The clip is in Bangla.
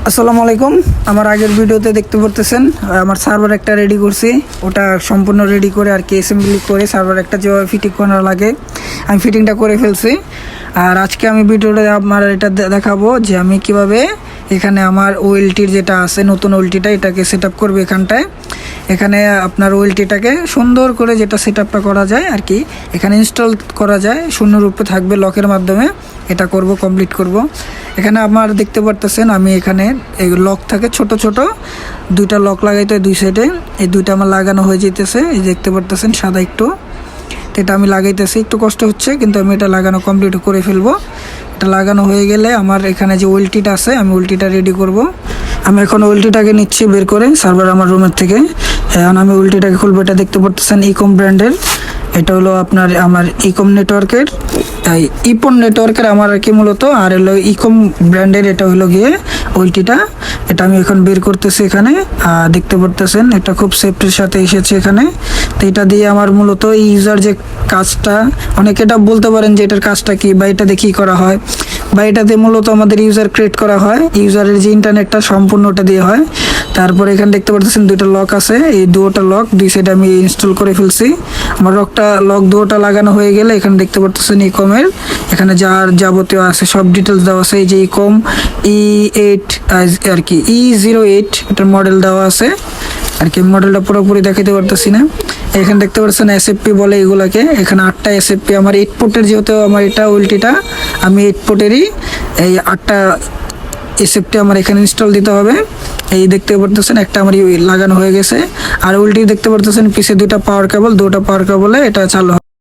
আসসালামু আলাইকুম। আমার আগের ভিডিওতে দেখতে পারতেছেন আমার সার্ভার একটা রেডি করছি, ওটা সম্পূর্ণ রেডি করে আর কি অ্যাসেম্বলি করে সার্ভার একটা যেভাবে ফিটিং করা লাগে আমি ফিটিংটা করে ফেলছি। আর আজকে আমি ভিডিওটা আমার এটা দেখাবো যে আমি কিভাবে এখানে আমার ওএলটির যেটা আছে নতুন ওএলটিটা এটাকে সেট আপ করবো। এখানে আপনার ওএলটিটাকে সুন্দর করে যেটা সেট আপটা করা যায় আর কি এখানে ইনস্টল করা যায়, শূন্যরূপে থাকবে লকের মাধ্যমে এটা করব, কমপ্লিট করব। এখানে আমার দেখতে পারতেছেন আমি এখানে এই লক থাকে ছোট ছোট দুইটা লক লাগাইতে দুই সাইডে, এই দুইটা আমার লাগানো হয়ে যেতেছে, এই দেখতে পারতেছেন সাদা একটু, তো এটা আমি লাগাইতেছি, একটু কষ্ট হচ্ছে কিন্তু আমি এটা লাগানো কমপ্লিট করে ফেলবো। এটা লাগানো হয়ে গেলে আমার এখানে যে ওয়েলটিটা আছে আমি ওয়েলটিটা রেডি করব। আমি এখন ওয়েলটিটাকে নিচ্ছি বের করে সার্ভার আমার রুমের থেকে। এখন আমি ওয়েলটিটাকে খুলবো। এটা দেখতে পারতেছেন ইকম ব্র্যান্ডের, এটা হলো আপনার আমার ইকম নেটওয়ার্কের ইপন নেটওয়ার্কের আমার আর কি মূলত, আর হলো ইকম ব্র্যান্ডের এটা হলো গিয়ে ওয়েলটিটা। এটা আমি এখন বের করতেছি। এখানে দেখতে পারতেছেন এটা খুব সেফটির সাথে এসেছে এখানে। তো এটা দিয়ে আমার মূলত ইউজার যে কাজটা, অনেকে এটা বলতে পারেন যে এটার কাজটা কি বা এটা দিয়ে কী করা হয়, বা এটাতে মূলত আমাদের ইউজার ক্রিয়েট করা হয়, ইউজারের যে ইন্টারনেটটা সম্পূর্ণ ওটা দিয়ে হয়। তারপরে এখানে দেখতে পাচ্ছেন দুইটা লক আছে, এই দুটো লক দুই সাইডে আমি ইনস্টল করে ফেলছি। আমার লক দুটো লাগানো হয়ে গেলে এখানে দেখতে পাচ্ছেন ইকমের এখানে যার যাবতীয় আছে সব ডিটেলস দেওয়া আছে। এই যে ইকম E8 আর কি E08 এটার মডেল দেওয়া আছে আর কি, মডেলটা পুরোপুরি দেখাতে পারতেছি না। এখানে দেখতে পাচ্ছেন এসএফপি বলে এগুলাকে, এখানে 8টা এসএফপি আমার 8 পোর্টের, যেহেতু আমার এটা ওয়েলটিটা আমি 8 পোর্টেরই এই 8টা এসএফটি আমার এখানে ইনস্টল দিতে হবে। এই দেখতে পারতেছেন একটা আমার লাগানো হয়ে গেছে। আর ওয়েলটি দেখতে পারতেছেন পিছে দুটো পাওয়ার কেবল এটা চালু